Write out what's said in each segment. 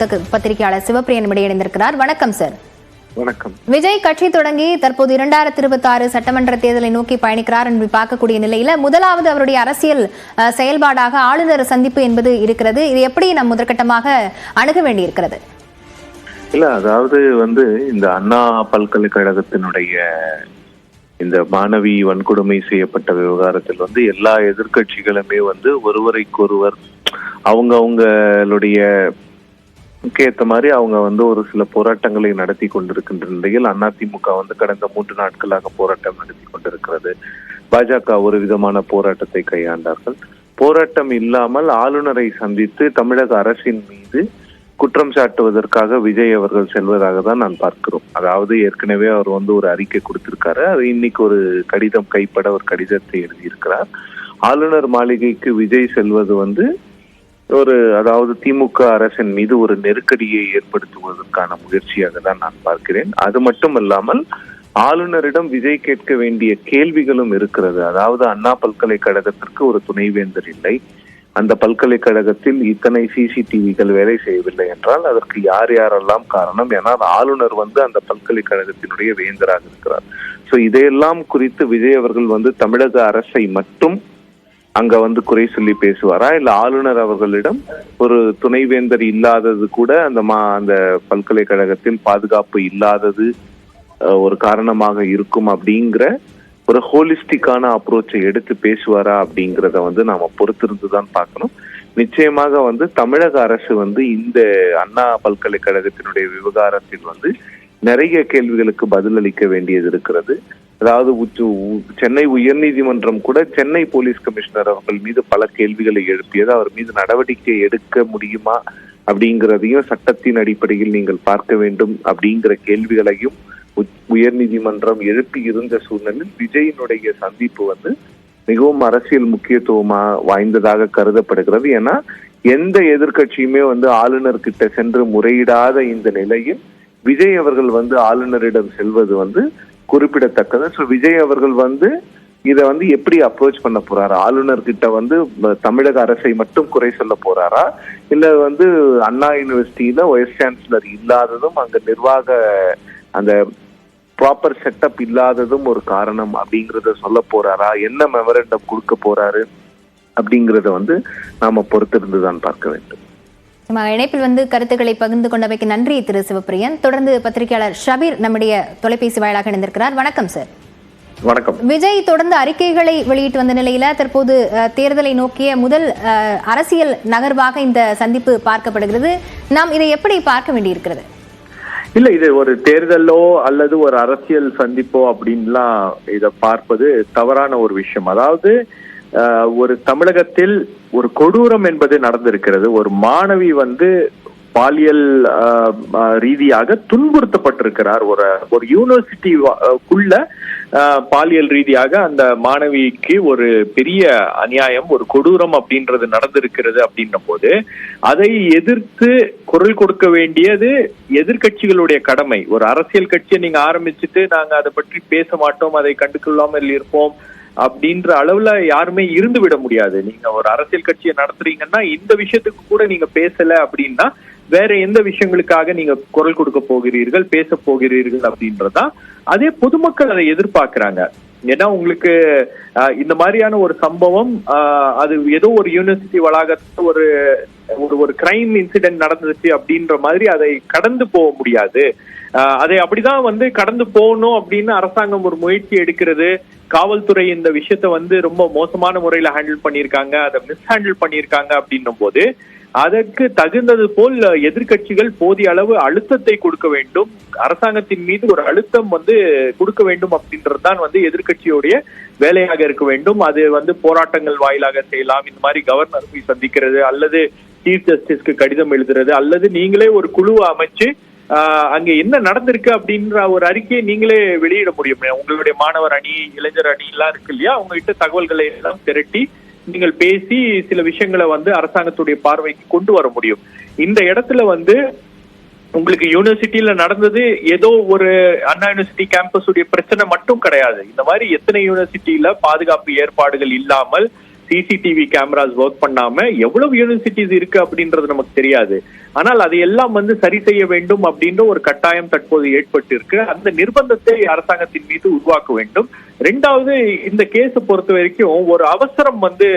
பத்திரிகையாளர் சிவப்பிரியன் இணைந்திருக்கிறார். வணக்கம் சார். வணக்கம். விஜய் கட்சி தொடங்கி தற்போது 2026 சட்டமன்ற தேர்தலை நோக்கி பயணிக்கிறார் என்று பார்க்கக்கூடிய நிலையில முதலாவது அவருடைய அரசியல் செயல்பாடாக ஆளுநர் சந்திப்பு என்பது இருக்கிறது. இது எப்படி நம் முதற்கட்டமாக அணுக வேண்டி இருக்கிறது? இல்ல, அதாவது இந்த அண்ணா பல்கலைக்கழகத்தினுடைய இந்த மாணவி வன்கொடுமை செய்யப்பட்ட விவகாரத்தில் எல்லா எதிர்கட்சிகளுமே ஒருவரைக்கொருவர் அவங்களுடைய ஏற்ற மாதிரி அவங்க ஒரு சில போராட்டங்களை நடத்தி கொண்டிருக்கின்ற நிலையில் அதிமுக கடந்த 3 நாட்களாக போராட்டம் நடத்தி கொண்டிருக்கிறது. பாஜக ஒரு விதமான போராட்டத்தை கையாண்டார்கள். போராட்டம் இல்லாமல் ஆளுநரை சந்தித்து தமிழக அரசின் மீது குற்றம் சாட்டுவதற்காக விஜய் அவர்கள் செல்வதாக தான் நான் பார்க்கிறோம். அதாவது ஏற்கனவே அவர் ஒரு அறிக்கை கொடுத்திருக்காரு. அது இன்னைக்கு ஒரு கடிதம் கைப்பட ஒரு கடிதத்தை எழுதியிருக்கிறார். ஆளுநர் மாளிகைக்கு விஜய் செல்வது அதாவது திமுக அரசின் மீது ஒரு நெருக்கடியை ஏற்படுத்துவதற்கான முயற்சியாக தான் நான் பார்க்கிறேன். அது மட்டும் இல்லாமல் ஆளுநரிடம் விஜய் கேட்க வேண்டிய கேள்விகளும் இருக்கிறது. அதாவது அண்ணா பல்கலைக்கழகத்திற்கு ஒரு துணைவேந்தர் இல்லை, அந்த பல்கலைக்கழகத்தில் இத்தனை சிசிடிவிகள் வேலை செய்யவில்லை என்றால் அதற்கு யார் யாரெல்லாம் காரணம்? ஏன்னா ஆளுநர் அந்த பல்கலைக்கழகத்தினுடைய வேந்தராக இருக்கிறார். சோ இதையெல்லாம் குறித்து விஜய் அவர்கள் தமிழக அரசை மட்டும் அங்க குறை சொல்லி பேசுவாரா, இல்ல ஆளுநர் அவர்களிடம் ஒரு துணைவேந்தர் இல்லாதது கூட அந்த பல்கலைக்கழகத்தில் பாதுகாப்பு இல்லாதது ஒரு காரணமாக இருக்கும் அப்படிங்கிற ஒரு ஹோலிஸ்டிக்கான அப்ரோச்சை எடுத்து பேசுவாரா அப்படிங்கிறத நாம பொறுத்திருந்துதான் பார்க்கணும். நிச்சயமாக தமிழக அரசு இந்த அண்ணா பல்கலைக்கழகத்தினுடைய விவகாரத்தில் நிறைய கேள்விகளுக்கு பதிலளிக்க வேண்டியது இருக்கிறது. அதாவது சென்னை உயர்நீதிமன்றம் கூட சென்னை போலீஸ் கமிஷனர் அவர்கள் மீது பல கேள்விகளை எழுப்பியது. அவர் மீது நடவடிக்கை எடுக்க முடியுமா அப்படிங்கிறதையும் சட்டத்தின் அடிப்படையில் நீங்கள் பார்க்க வேண்டும் அப்படிங்கிற கேள்விகளையும் உயர்நீதிமன்றம் எழுப்பி இருந்த சூழ்நிலையில் விஜயினுடைய சந்திப்பு மிகவும் அரசியல் முக்கியத்துவமா வாய்ந்ததாக கருதப்படுகிறது. ஏன்னா எந்த எதிர்கட்சியுமே ஆளுநர் கிட்ட சென்று முறையிடாத இந்த நிலையில் விஜய் அவர்கள் ஆளுநரிடம் செல்வது குறிப்பிடத்தக்கது. ஸோ விஜய் அவர்கள் இதை எப்படி அப்ரோச் பண்ண போறாரு? ஆளுநர் கிட்ட தமிழக அரசை மட்டும் குறை சொல்ல போறாரா, இல்ல அண்ணா யூனிவர்சிட்டியில வைஸ் சான்சலர் இல்லாததும் அங்க நிர்வாக அந்த ப்ராப்பர் செட்டப் இல்லாததும் ஒரு காரணம் அப்படிங்கறத சொல்ல போறாரா, என்ன மெமரண்டம் கொடுக்க போறாரு அப்படிங்கறத நாம பொறுத்திருந்துதான் பார்க்க வேண்டும். இணைப்பில் கருத்துக்களை பகிர்ந்து கொண்டவைக்கு நன்றி திரு சிவப்பிரியன். தொடர்ந்து பத்திரிகையாளர் ஷபீர் நம்முடைய தொலைபேசி வாயிலாக இணைந்திருக்கிறார். வணக்கம் சார். வணக்கம். விஜய் தொடர்ந்து அறிக்கைகளை வெளியிட்டு வந்த நிலையில தற்போது தேர்தலை நோக்கிய முதல் அரசியல் நகர்வாக இந்த சந்திப்பு பார்க்கப்படுகிறது. நாம் இதை எப்படி பார்க்க வேண்டியிருக்கிறது? இல்ல, இது ஒரு தேர்தலோ அல்லது ஒரு அரசியல் சந்திப்போ அப்படின்லாம் இதை பார்ப்பது தவறான ஒரு விஷயம். அதாவது ஒரு தமிழகத்தில் ஒரு கொடூரம் என்பது நடந்திருக்கிறது. ஒரு மாணவி பாலியல் ரீதியாக துன்புறுத்தப்பட்டிருக்கிறார். ஒரு யூனிவர்சிட்டிக்குள்ள பாலியல் ரீதியாக அந்த மாணவிக்கு ஒரு பெரிய அநியாயம், ஒரு கொடூரம் அப்படின்றது நடந்திருக்கிறது. அப்படின்ன போது அதை எதிர்த்து குரல் கொடுக்க வேண்டியது எதிர்கட்சிகளுடைய கடமை. ஒரு அரசியல் கட்சியை நீங்க ஆரம்பிச்சுட்டு நாங்க அதை பற்றி பேச மாட்டோம், அதை கண்டுகொள்ளாமல் இருப்போம் அப்படின்ற அளவுல யாருமே இருந்து விட முடியாது. நீங்க ஒரு அரசியல் கட்சியை நடத்துறீங்கன்னா இந்த விஷயத்துக்கு கூட நீங்க பேசல அப்படின்னா வேற எந்த விஷயங்களுக்காக நீங்க குரல் கொடுக்க போகிறீர்கள், பேச போகிறீர்கள் அப்படின்றதா. அதே பொதுமக்கள் அதை எதிர்பார்க்கிறாங்க. ஏன்னா உங்களுக்கு இந்த மாதிரியான ஒரு சம்பவம் அது ஏதோ ஒரு யூனிவர்சிட்டி வளாகத்துல ஒரு கிரைம் இன்சிடென்ட் நடந்துச்சு அப்படின்ற மாதிரி அதை கடந்து போக முடியாது. அதை அப்படிதான் கடந்து போகணும் அப்படின்னு அரசாங்கம் ஒரு முயற்சி எடுக்கிறது. காவல்துறை இந்த விஷயத்த ரொம்ப மோசமான முறையில ஹேண்டில் பண்ணியிருக்காங்க, அதை மிஸ்ஹேண்டில் பண்ணியிருக்காங்க அப்படின்னும் போது அதற்கு தகுந்தது போல் எதிர்கட்சிகள் போதிய அளவு அழுத்தத்தை கொடுக்க வேண்டும், அரசாங்கத்தின் மீது ஒரு அழுத்தம் கொடுக்க வேண்டும் அப்படின்றதுதான் எதிர்கட்சியுடைய வேலையாக இருக்க வேண்டும். அது போராட்டங்கள் வாயிலாக செய்யலாம், இந்த மாதிரி கவர்னர் போய் சந்திக்கிறது, அல்லது சீஃப் ஜஸ்டிஸ்க்கு கடிதம் எழுதுறது, அல்லது நீங்களே ஒரு குழுவை அமைச்சு அங்க என்ன நடந்திருக்கு அப்படின்ற ஒரு அறிக்கையை நீங்களே வெளியிட முடியும். உங்களுடைய மாணவர் அணி, இளைஞர் அணி எல்லாம் இருக்கு இல்லையா, உங்ககிட்ட தகவல்களை எல்லாம் திரட்டி நீங்கள் பேசி சில விஷயங்களை அரசாங்கத்துடைய பார்வைக்கு கொண்டு வர முடியும். இந்த இடத்துல உங்களுக்கு யூனிவர்சிட்டியில நடந்தது ஏதோ ஒரு அண்ணா யூனிவர்சிட்டி கேம்பஸ் உடைய பிரச்சனை மட்டும் கிடையாது. இந்த மாதிரி எத்தனை யூனிவர்சிட்டியில பாதுகாப்பு ஏற்பாடுகள் இல்லாமல் சிசிடிவி கேமராஸ் ஒர்க் பண்ணாம எவ்வளவு யூனிவர்சிட்டிஸ் இருக்கு அப்படின்றது நமக்கு தெரியாது. ஆனால் அதையெல்லாம் வந்து சரி செய்ய வேண்டும் அப்படின்ற ஒரு கட்டாயம் தற்போது ஏற்பட்டு இருக்கு. அந்த நிர்பந்தத்தை அரசாங்கத்தின் மீது உருவாக்க வேண்டும். ரெண்டாவது, இந்த கேஸ் பொறுத்த வரைக்கும் ஒரு அவசரம் வந்து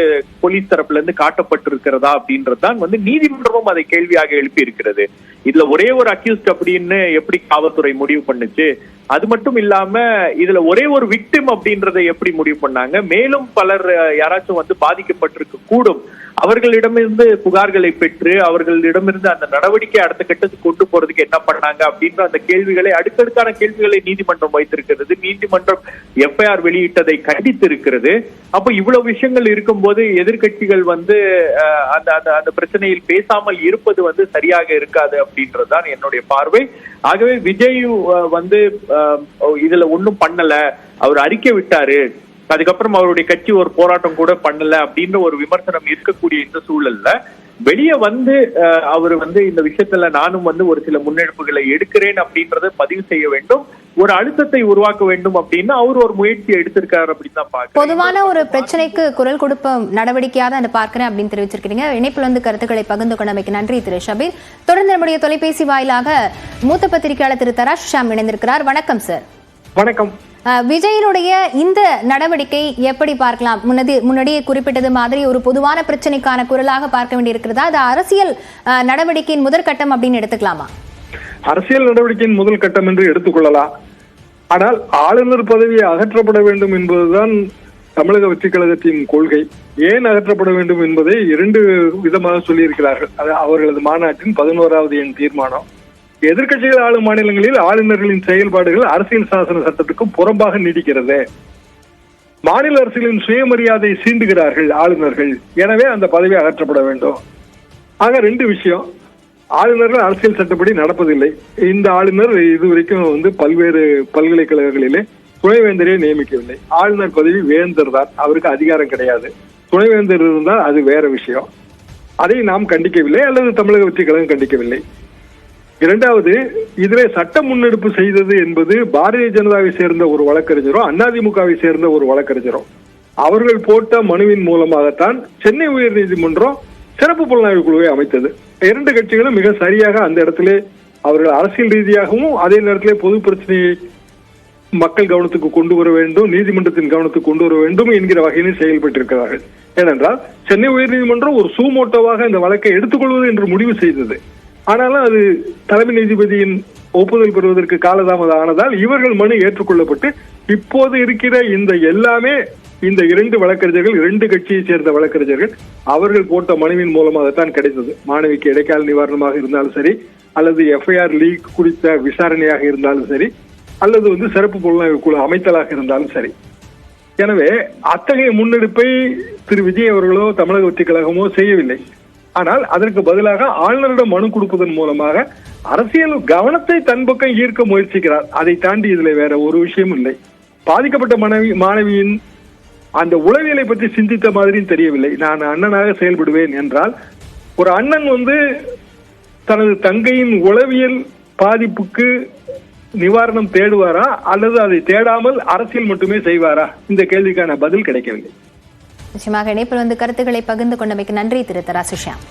போலீஸ் தரப்புல இருந்து காட்டப்பட்டிருக்கிறதா அப்படின்றதுதான் வந்து நீதிமன்றமும் அதை கேள்வியாக எழுப்பி இருக்கிறது. இதுல ஒரே ஒரு அக்யூஸ்ட் அப்படின்னு எப்படி காவல்துறை முடிவு பண்ணுச்சு? அது மட்டும் இல்லாம இதுல ஒரே ஒரு விக்டிம் அப்படின்றத எப்படி முடிவு பண்ணாங்க? மேலும் பலர் யாராச்சும் வந்து பாதிக்கப்பட்டிருக்க கூடும். அவர்களிடமிருந்து புகார்களை பெற்று அவர்களிடமிருந்து அந்த நடவடிக்கை அடுத்த கட்டத்துக்கு கொண்டு போறதுக்கு என்ன பண்ணாங்க அப்படின்ற அந்த கேள்விகளை, அடுக்கடுக்கான கேள்விகளை நீதிமன்றம் வைத்திருக்கிறது. நீதிமன்றம் எஃப்ஐஆர் வெளியிட்டதை கண்டித்து இருக்கிறது. அப்ப இவ்வளவு விஷயங்கள் இருக்கும்போது எதிர்கட்சிகள் வந்து அந்த பிரச்சனையில் பேசாமல் இருப்பது வந்து சரியாக இருக்காது அப்படின்றதுதான் என்னுடைய பார்வை. ஆகவே விஜய் வந்து இதுல ஒண்ணும் பண்ணல, அவர் அறிக்கை விட்டாரு, அதுக்கப்புறம் அவருடைய கட்சி ஒரு போராட்டம் கூட பண்ணல அப்படின்ற ஒரு விமர்சனம் இருக்கக்கூடிய இந்த சூழல்ல வெளியே வந்து அவர் வந்து இந்த விஷயத்துல நானும் வந்து ஒரு சில முன்னெடுப்புகளை எடுக்கிறேன் அப்படின்றத பதிவு செய்ய வேண்டும், ஒரு அழுத்தத்தை உருவாக்க வேண்டும் அப்படின்னு அவர் ஒரு முயற்சியை எடுத்திருக்காரு அப்படின்னு தான் பார்க்கிறேன். பொதுவான ஒரு பிரச்சனைக்கு குரல் கொடுப்ப நடவடிக்கையா தான் அதை பார்க்கிறேன் அப்படின்னு தெரிவிச்சிருக்கீங்க. இணைப்பில் வந்து கருத்துக்களை பகிர்ந்து கொண்டமைக்கு நன்றி திரு ஷபீர். தொடர்ந்து நம்முடைய தொலைபேசி வாயிலாக மூத்த பத்திரிகையாளர் திரு தராஷ் ஷியாம் இணைந்திருக்கிறார். வணக்கம் சார். வணக்கம். விஜயனுடைய இந்த நடவடிக்கை எப்படி பார்க்கலாம்? முன்னாடியே குறிப்பிட்டது மாதிரி ஒரு பொதுவான பிரச்சனைக்கான குரலாக பார்க்க வேண்டியிருக்கிறதா, அது அரசியல் நடவடிக்கையின் முதற்கட்டம் அப்படின்னு எடுத்துக்கலாமா? அரசியல் நடவடிக்கையின் முதல் கட்டம் என்று எடுத்துக்கொள்ளலாம். ஆனால் ஆளுநர் பதவியை அகற்றப்பட வேண்டும் என்பதுதான் தமிழக வெற்றிக் கழகத்தின் கொள்கை. ஏன் அகற்றப்பட வேண்டும் என்பதை 2 விதமாக சொல்லியிருக்கிறார்கள். அது அவர்களது மாநாட்டின் 11வது எண் தீர்மானம். எதிர்க்கட்சிகள் ஆளும் மாநிலங்களில் ஆளுநர்களின் செயல்பாடுகள் அரசியல் சாசன சட்டத்துக்கு புறம்பாக நீடிக்கிறது. மாநில அரசுகளின் சுயமரியாதை சீண்டுகிறார்கள் ஆளுநர்கள். எனவே அந்த பதவி அகற்றப்பட வேண்டும். ஆக 2 விஷயம். ஆளுநர்கள் அரசியல் சட்டப்படி நடப்பதில்லை. இந்த ஆளுநர் இதுவரைக்கும் வந்து பல்வேறு பல்கலைக்கழகங்களிலே துணைவேந்தரே நியமிக்கவில்லை. ஆளுநர் பதவி வேந்தர் தான், அவருக்கு அதிகாரம் கிடையாது. துணைவேந்தர் இருந்தால் அது வேற விஷயம். அதை நாம் கண்டிக்கவில்லை, அல்லது தமிழக வெற்றிக் கழகம் கண்டிக்கவில்லை. 2வது, இதிலே சட்ட முன்னெடுப்பு செய்தது என்பது பாரதிய ஜனதாவை சேர்ந்த ஒரு வழக்கறிஞரோ அதிமுகவை சேர்ந்த ஒரு வழக்கறிஞரோ அவர்கள் போட்ட மனுவின் மூலமாகத்தான் சென்னை உயர்நீதிமன்றம் சிறப்பு புலனாய்வு குழுவை அமைத்தது. 2 கட்சிகளும் மிக சரியாக அந்த இடத்திலே அவர்கள் அரசியல் ரீதியாகவும் அதே நேரத்திலே பொது பிரச்சனையை மக்கள் கவனத்துக்கு கொண்டு வர வேண்டும், நீதிமன்றத்தின் கவனத்துக்கு கொண்டு வர வேண்டும் என்கிற வகையிலும் செயல்பட்டிருக்கிறார்கள். ஏனென்றால் சென்னை உயர்நீதிமன்றம் ஒரு சூமோட்டோவாக இந்த வழக்கை எடுத்துக்கொள்வது என்று முடிவு செய்தது. ஆனாலும் அது தலைமை நீதிபதியின் ஒப்புதல் பெறுவதற்கு காலதாமதம் ஆனதால் இவர்கள் மனு ஏற்றுக்கொள்ளப்பட்டு இப்போது இருக்கிற இந்த எல்லாமே இந்த 2 வழக்கறிஞர்கள், 2 கட்சியை சேர்ந்த வழக்கறிஞர்கள் அவர்கள் போட்ட மனுவின் மூலமாகத்தான் கிடைத்தது. மாணவிக்கு இடைக்கால நிவாரணமாக இருந்தாலும் சரி, அல்லது எஃப்ஐஆர் லீக் குறித்த விசாரணையாக இருந்தாலும் சரி, அல்லது வந்து சிறப்பு புலனாய்வு குழு அமைத்தலாக இருந்தாலும் சரி. எனவே அத்தகைய முன்னெடுப்பை திரு விஜய் அவர்களோ தமிழக வெற்றிக் கழகமோ செய்யவில்லை. ஆனால் அதற்கு பதிலாக ஆளுநரிடம் மனு கொடுப்பதன் மூலமாக அரசியல் கவனத்தை தன் பக்கம் ஈர்க்க முயற்சிக்கிறார். அதை தாண்டி இதுல வேற ஒரு விஷயம் இல்லை. பாதிக்கப்பட்ட மாணவியின் அந்த உளவியலை பற்றி சிந்தித்த மாதிரியும் தெரியவில்லை. நான் அண்ணனாக செயல்படுவேன் என்றால் ஒரு அண்ணன் வந்து தனது தங்கையின் உளவியல் பாதிப்புக்கு நிவாரணம் தேடுவாரா, அல்லது அதை தேடாமல் அரசியல் மட்டுமே செய்வாரா? இந்த கேள்விக்கான பதில் கிடைக்கவில்லை. நிச்சயமாக இணைப்பில் வந்து கருத்துக்களை பகிர்ந்து கொண்டமைக்கு நன்றி திரு தராசு ஷியாம்.